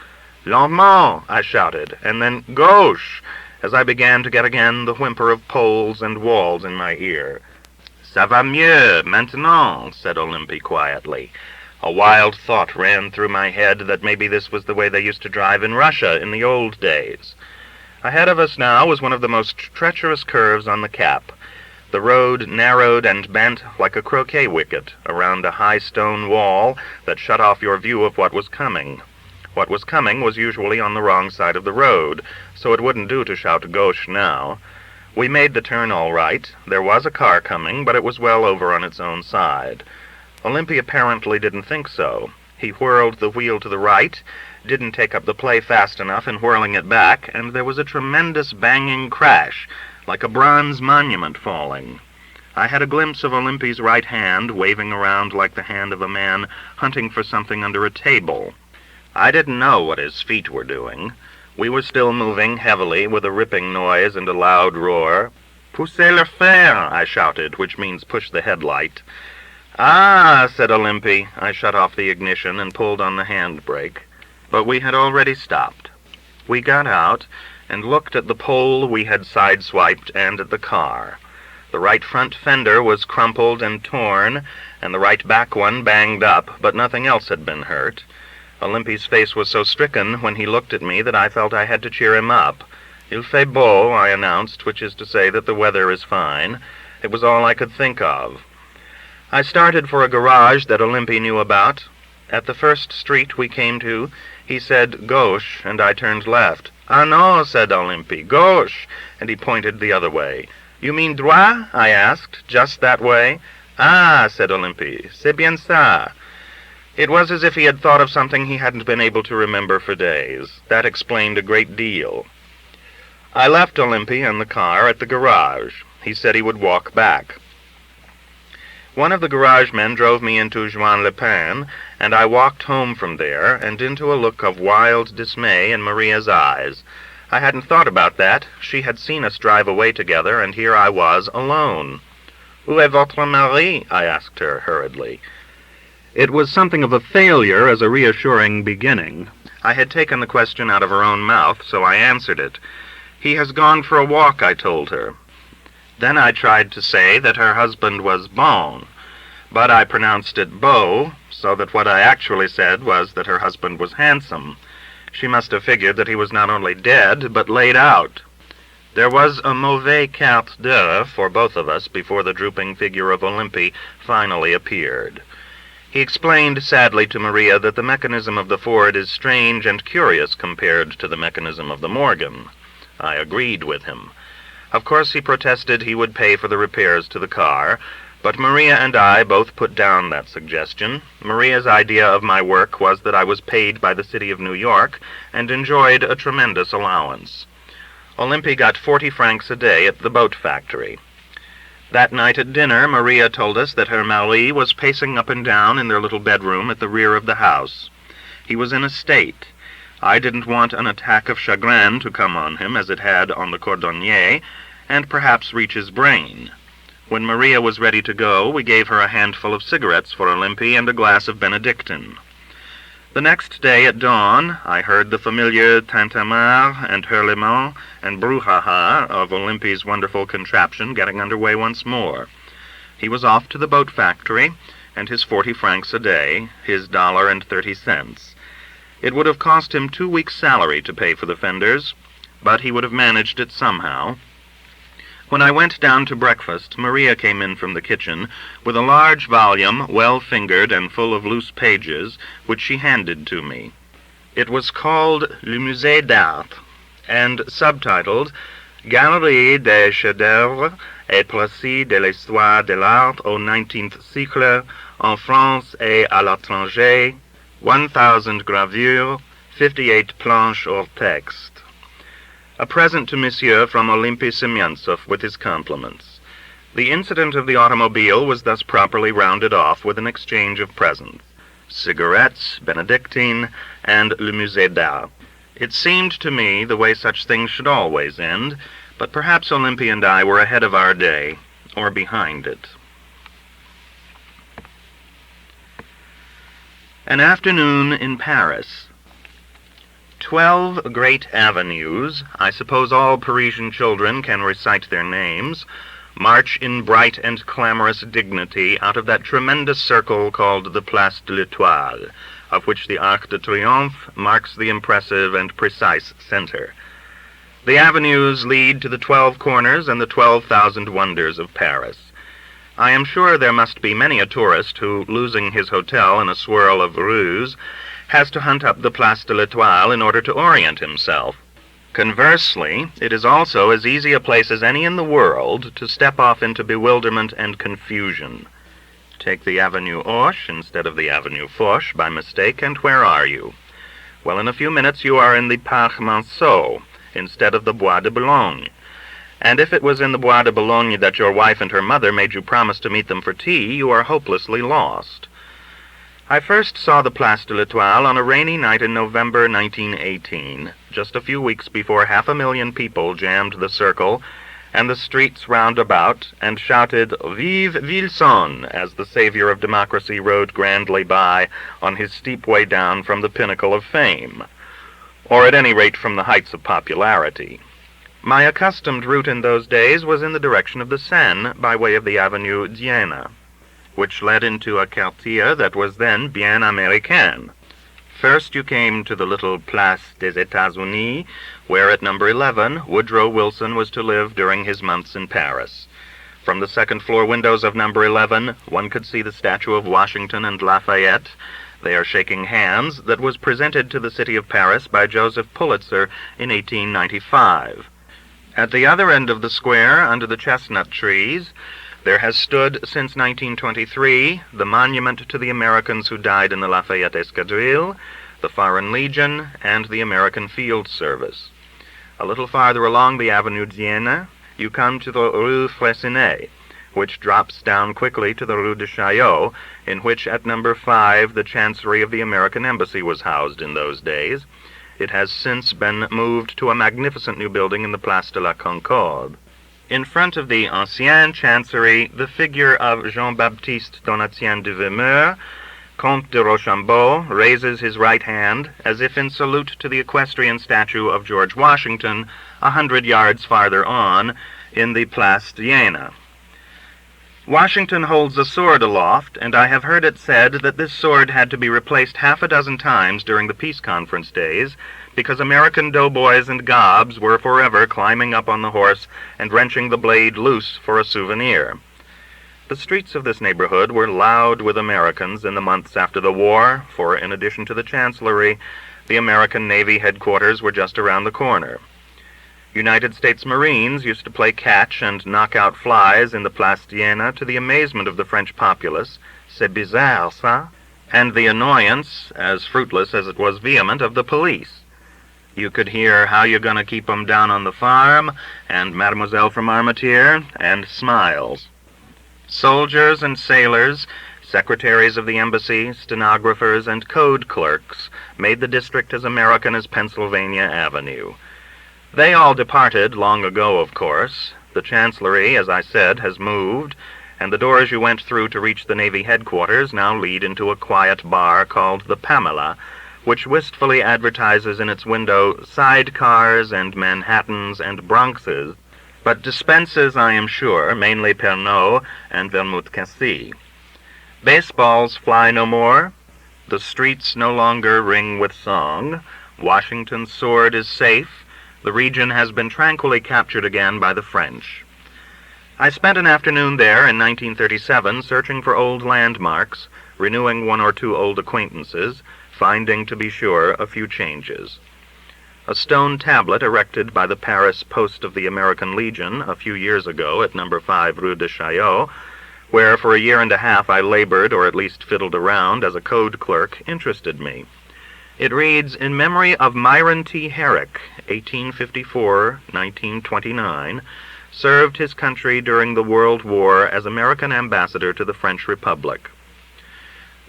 "Lentement," I shouted, and then "Gauche," as I began to get again the whimper of poles and walls in my ear. "Ça va mieux, maintenant," said Olympy quietly. A wild thought ran through my head that maybe this was the way they used to drive in Russia in the old days. Ahead of us now was one of the most treacherous curves on the Cap. The road narrowed and bent like a croquet wicket around a high stone wall that shut off your view of what was coming. What was coming was usually on the wrong side of the road, so it wouldn't do to shout "gauche" now. We made the turn all right. There was a car coming, but it was well over on its own side. Olympy apparently didn't think so. He whirled the wheel to the right, didn't take up the play fast enough in whirling it back, and there was a tremendous banging crash, like a bronze monument falling. I had a glimpse of Olympy's right hand waving around like the hand of a man hunting for something under a table. I didn't know what his feet were doing. We were still moving heavily with a ripping noise and a loud roar. "Poussez le fer," I shouted, which means push the headlight. "Ah," said Olympy. I shut off the ignition and pulled on the handbrake. But we had already stopped. We got out and looked at the pole we had sideswiped and at the car. The right front fender was crumpled and torn, and the right back one banged up, but nothing else had been hurt. Olympy's face was so stricken when he looked at me that I felt I had to cheer him up. "Il fait beau," I announced, which is to say that the weather is fine. It was all I could think of. I started for a garage that Olympy knew about. At the first street we came to, he said "gauche," and I turned left. "Ah non," said Olympy, "gauche," and he pointed the other way. "You mean droit?" I asked. "Just that way?" "Ah," said Olympy, "c'est bien ça." It was as if he had thought of something he hadn't been able to remember for days. That explained a great deal. I left Olympy and the car at the garage. He said he would walk back. One of the garage men drove me into Juan-le-Pin, and I walked home from there, and into a look of wild dismay in Maria's eyes. I hadn't thought about that. She had seen us drive away together, and here I was, alone. "Où est votre mari?" I asked her hurriedly. It was something of a failure as a reassuring beginning. I had taken the question out of her own mouth, so I answered it. "He has gone for a walk," I told her. Then I tried to say that her husband was bon, but I pronounced it beau, so that what I actually said was that her husband was handsome. She must have figured that he was not only dead, but laid out. There was a mauvais quart d'heure for both of us before the drooping figure of Olympy finally appeared. He explained sadly to Maria that the mechanism of the Ford is strange and curious compared to the mechanism of the Morgan. I agreed with him. Of course he protested he would pay for the repairs to the car, But Maria and I both put down that suggestion. Maria's idea of my work was that I was paid by the city of New York and enjoyed a tremendous allowance. Olympy got 40 francs a day at the boat factory. That night at dinner, Maria told us that her mari was pacing up and down in their little bedroom at the rear of the house. He was in a state. I didn't want an attack of chagrin to come on him as it had on the cordonnier, and perhaps reach his brain. When Maria was ready to go, we gave her a handful of cigarettes for Olympy and a glass of Benedictine. The next day at dawn, I heard the familiar tintamarre and hurlement and brouhaha of Olympy's wonderful contraption getting underway once more. He was off to the boat factory, and his 40 francs a day, his $1.30. It would have cost him 2 weeks' salary to pay for the fenders, but he would have managed it somehow. When I went down to breakfast, Maria came in from the kitchen with a large volume, well-fingered and full of loose pages, which she handed to me. It was called Le Musée d'Art, and subtitled Galerie des chefs-d'œuvre et précis de l'histoire de l'art au XIXe siècle en France et à l'étranger, 1,000 gravures, 58 planches hors texte. A present to Monsieur from Olympy Semyontsov with his compliments. The incident of the automobile was thus properly rounded off with an exchange of presents: cigarettes, Benedictine, and Le Musée d'Art. It seemed to me the way such things should always end, but perhaps Olympy and I were ahead of our day, or behind it. An afternoon in Paris. 12 great avenues, I suppose all Parisian children can recite their names, march in bright and clamorous dignity out of that tremendous circle called the Place de l'Étoile, of which the Arc de Triomphe marks the impressive and precise center. The avenues lead to the 12 corners and the 12,000 wonders of Paris. I am sure there must be many a tourist who, losing his hotel in a swirl of rues, has to hunt up the Place de l'Étoile in order to orient himself. Conversely, it is also as easy a place as any in the world to step off into bewilderment and confusion. Take the Avenue Hoche instead of the Avenue Foch by mistake, and where are you? Well, in a few minutes you are in the Parc Monceau instead of the Bois de Boulogne. And if it was in the Bois de Boulogne that your wife and her mother made you promise to meet them for tea, you are hopelessly lost. I first saw the Place de l'Étoile on a rainy night in November 1918, just a few weeks before 500,000 people jammed the circle and the streets round about and shouted "Vive Wilson" as the savior of democracy rode grandly by on his steep way down from the pinnacle of fame, or at any rate from the heights of popularity. My accustomed route in those days was in the direction of the Seine by way of the Avenue d'Iéna, which led into a quartier that was then bien américain. First you came to the little Place des États-Unis, where at number 11 Woodrow Wilson was to live during his months in Paris. From the second-floor windows of number 11, one could see the statue of Washington and Lafayette, they are shaking hands, that was presented to the city of Paris by Joseph Pulitzer in 1895. At the other end of the square, under the chestnut trees, there has stood since 1923 the monument to the Americans who died in the Lafayette Escadrille, the Foreign Legion, and the American Field Service. A little farther along the Avenue d'Iéna, you come to the Rue Freycinet, which drops down quickly to the Rue de Chaillot, in which at number 5 the Chancery of the American Embassy was housed in those days. It has since been moved to a magnificent new building in the Place de la Concorde. In front of the Ancienne Chancery, the figure of Jean-Baptiste Donatien de Vimeur, Comte de Rochambeau, raises his right hand as if in salute to the equestrian statue of George Washington 100 yards farther on in the Place d'Iéna. Washington holds a sword aloft, and I have heard it said that this sword had to be replaced half a dozen times during the peace conference days, because American doughboys and gobs were forever climbing up on the horse and wrenching the blade loose for a souvenir. The streets of this neighborhood were loud with Americans in the months after the war, for in addition to the Chancellery, the American Navy headquarters were just around the corner. United States Marines used to play catch and knock out flies in the Place d'Iéna to the amazement of the French populace. C'est bizarre, ça? And the annoyance, as fruitless as it was vehement, of the police. You could hear How You Gonna Keep 'Em Down on the Farm, and Mademoiselle from Armentières, and smiles. Soldiers and sailors, secretaries of the embassy, stenographers, and code clerks made the district as American as Pennsylvania Avenue. They all departed long ago, of course. The Chancellery, as I said, has moved, and the doors you went through to reach the Navy headquarters now lead into a quiet bar called the Pamela, which wistfully advertises in its window sidecars and Manhattans and Bronxes, but dispenses, I am sure, mainly Pernod and Vermouth Cassis. Baseballs fly no more. The streets no longer ring with song. Washington's sword is safe. The region has been tranquilly captured again by the French. I spent an afternoon there in 1937 searching for old landmarks, renewing one or two old acquaintances, finding, to be sure, a few changes. A stone tablet erected by the Paris post of the American Legion a few years ago at No. 5 Rue de Chaillot, where for a year and a half I labored, or at least fiddled around, as a code clerk, interested me. It reads, "In memory of Myron T. Herrick, 1854-1929, served his country during the World War as American ambassador to the French Republic."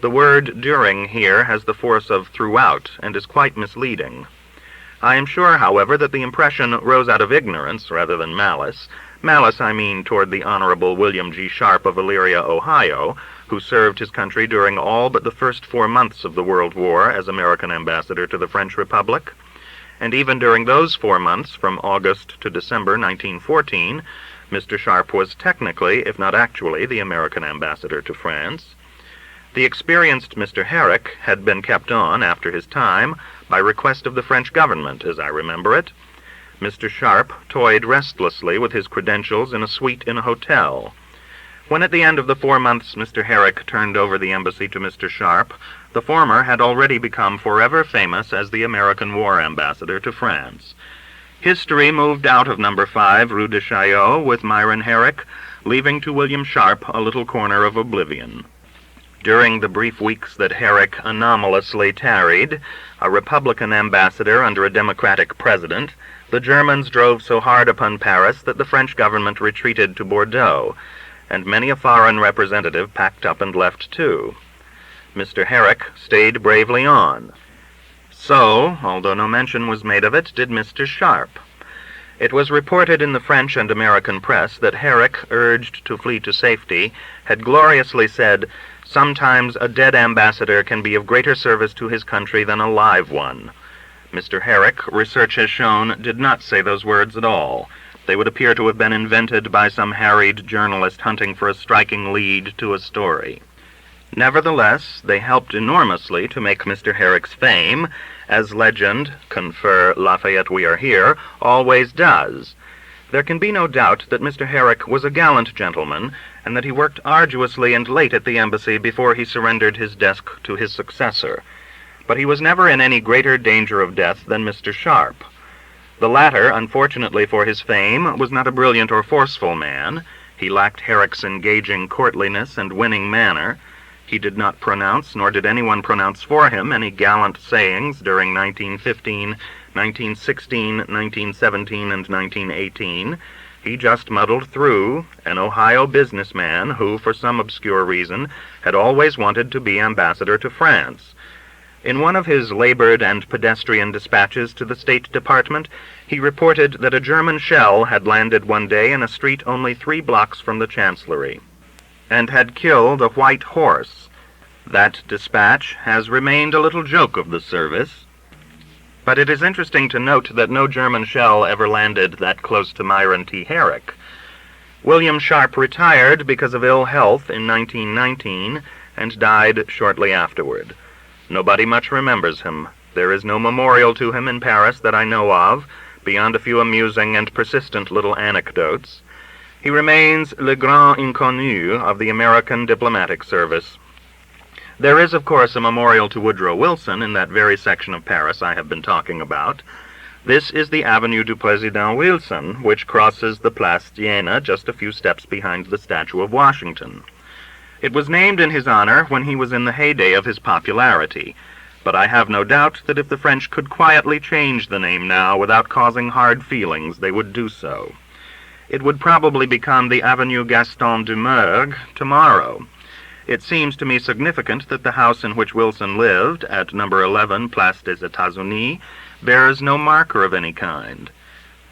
The word "during" here has the force of "throughout" and is quite misleading. I am sure, however, that the impression rose out of ignorance rather than malice. Malice, I mean, toward the Honorable William G. Sharp of Elyria, Ohio, who served his country during all but the first 4 months of the World War as American ambassador to the French Republic. And even during those 4 months, from August to December 1914, Mr. Sharp was technically, if not actually, the American ambassador to France. The experienced Mr. Herrick had been kept on, after his time, by request of the French government, as I remember it. Mr. Sharp toyed restlessly with his credentials in a suite in a hotel. When at the end of the 4 months Mr. Herrick turned over the embassy to Mr. Sharp, the former had already become forever famous as the American War Ambassador to France. History moved out of No. 5 Rue de Chaillot with Myron Herrick, leaving to William Sharp a little corner of oblivion. During the brief weeks that Herrick anomalously tarried, a Republican ambassador under a Democratic president, the Germans drove so hard upon Paris that the French government retreated to Bordeaux, and many a foreign representative packed up and left too. Mr. Herrick stayed bravely on. So, although no mention was made of it, did Mr. Sharp. It was reported in the French and American press that Herrick, urged to flee to safety, had gloriously said, "Sometimes a dead ambassador can be of greater service to his country than a live one." Mr. Herrick, research has shown, did not say those words at all. They would appear to have been invented by some harried journalist hunting for a striking lead to a story. Nevertheless, they helped enormously to make Mr. Herrick's fame, as legend, confer Lafayette we are here, always does. There can be no doubt that Mr. Herrick was a gallant gentleman, and that he worked arduously and late at the embassy before he surrendered his desk to his successor. But he was never in any greater danger of death than Mr. Sharp. The latter, unfortunately for his fame, was not a brilliant or forceful man. He lacked Herrick's engaging courtliness and winning manner. He did not pronounce, nor did anyone pronounce for him, any gallant sayings during 1915, 1916, 1917, and 1918. He just muddled through, an Ohio businessman who, for some obscure reason, had always wanted to be ambassador to France. In one of his labored and pedestrian dispatches to the State Department, he reported that a German shell had landed one day in a street only 3 blocks from the Chancellery, and had killed a white horse. That dispatch has remained a little joke of the service, but it is interesting to note that no German shell ever landed that close to Myron T. Herrick. William Sharp retired because of ill health in 1919, and died shortly afterward. Nobody much remembers him. There is no memorial to him in Paris that I know of, beyond a few amusing and persistent little anecdotes. He remains le grand inconnu of the American diplomatic service. There is, of course, a memorial to Woodrow Wilson in that very section of Paris I have been talking about. This is the Avenue du Président Wilson, which crosses the Place d'Iéna just a few steps behind the statue of Washington. It was named in his honor when he was in the heyday of his popularity, but I have no doubt that if the French could quietly change the name now without causing hard feelings, they would do so. It would probably become the Avenue Gaston Doumergue tomorrow. It seems to me significant that the house in which Wilson lived, at number 11 Place des États-Unis, bears no marker of any kind.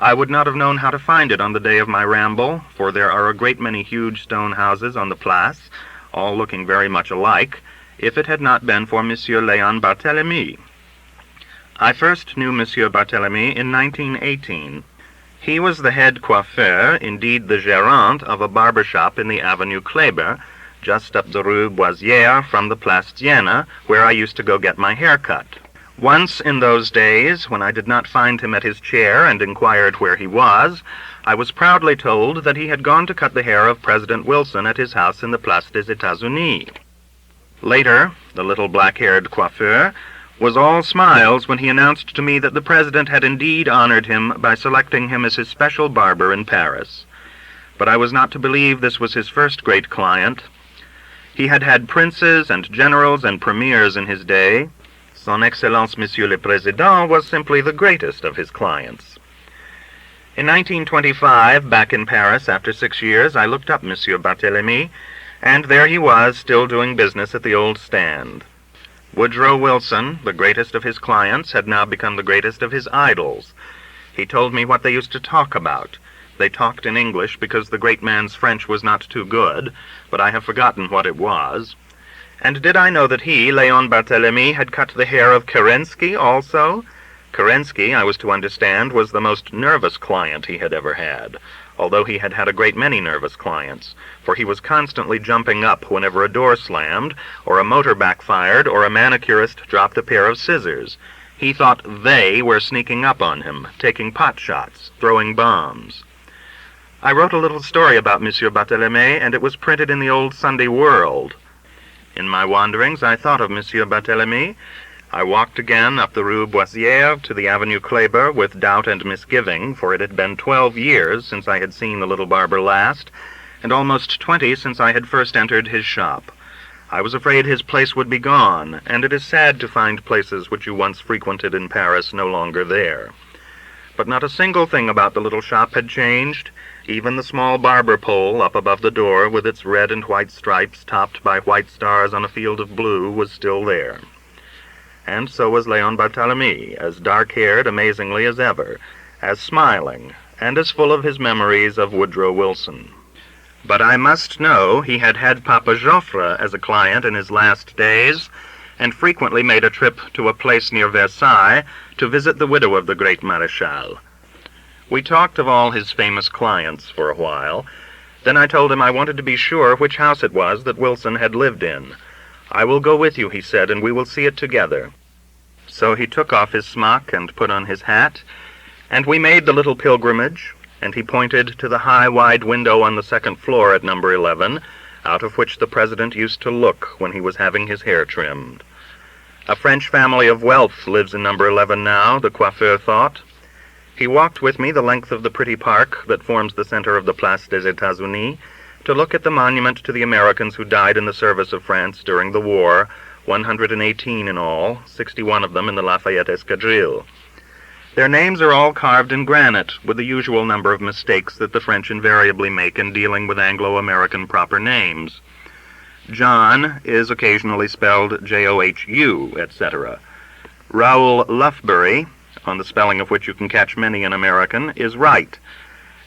I would not have known how to find it on the day of my ramble, for there are a great many huge stone houses on the place, all looking very much alike, if it had not been for Monsieur Léon Barthélemy. I first knew Monsieur Barthélemy in 1918. He was the head coiffeur, indeed the gérant, of a barber shop in the Avenue Kleber, just up the Rue Boisière from the Place d'Iéna, where I used to go get my hair cut. Once in those days, when I did not find him at his chair and inquired where he was, I was proudly told that he had gone to cut the hair of President Wilson at his house in the Place des États-Unis. Later, the little black-haired coiffeur was all smiles when he announced to me that the President had indeed honored him by selecting him as his special barber in Paris. But I was not to believe this was his first great client. He had had princes and generals and premiers in his day. Son Excellence Monsieur le Président was simply the greatest of his clients. In 1925, back in Paris after 6 years, I looked up Monsieur Barthélemy, and there he was, still doing business at the old stand. Woodrow Wilson, the greatest of his clients, had now become the greatest of his idols. He told me what they used to talk about. They talked in English because the great man's French was not too good, but I have forgotten what it was. And did I know that he, Léon Barthélemy, had cut the hair of Kandinsky also? Kandinsky, I was to understand, was the most nervous client he had ever had, although he had had a great many nervous clients, for he was constantly jumping up whenever a door slammed, or a motor backfired, or a manicurist dropped a pair of scissors. He thought they were sneaking up on him, taking pot shots, throwing bombs. I wrote a little story about Monsieur Barthélemy, and it was printed in the old Sunday World. In my wanderings, I thought of Monsieur Barthélemy. I walked again up the Rue Boisière to the Avenue Kleber with doubt and misgiving, for it had been 12 years since I had seen the little barber last, and almost 20 since I had first entered his shop. I was afraid his place would be gone, and it is sad to find places which you once frequented in Paris no longer there. But not a single thing about the little shop had changed. Even the small barber pole up above the door with its red and white stripes topped by white stars on a field of blue was still there. And so was Léon Barthélemy, as dark-haired amazingly as ever, as smiling, and as full of his memories of Woodrow Wilson. But I must know he had had Papa Joffre as a client in his last days, and frequently made a trip to a place near Versailles to visit the widow of the great Maréchal. We talked of all his famous clients for a while. Then I told him I wanted to be sure which house it was that Wilson had lived in. "I will go with you," he said, "and we will see it together." So he took off his smock and put on his hat, and we made the little pilgrimage, and he pointed to the high, wide window on the second floor at number 11, out of which the President used to look when he was having his hair trimmed. A French family of wealth lives in number 11 now, the coiffeur thought. He walked with me the length of the pretty park that forms the center of the Place des États-Unis to look at the monument to the Americans who died in the service of France during the war, 118 in all, 61 of them in the Lafayette Escadrille. Their names are all carved in granite, with the usual number of mistakes that the French invariably make in dealing with Anglo-American proper names. John is occasionally spelled Johhu, etc. Raoul Lufbery, on the spelling of which you can catch many an American, is right.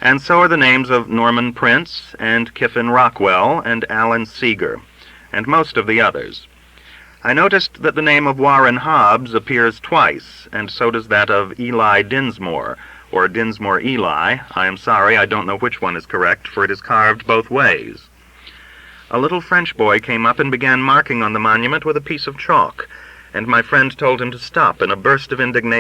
And so are the names of Norman Prince, and Kiffin Rockwell, and Alan Seeger, and most of the others. I noticed that the name of Warren Hobbs appears twice, and so does that of Eli Dinsmore, or Dinsmore Eli. I am sorry, I don't know which one is correct, for it is carved both ways. A little French boy came up and began marking on the monument with a piece of chalk, and my friend told him to stop in a burst of indignation.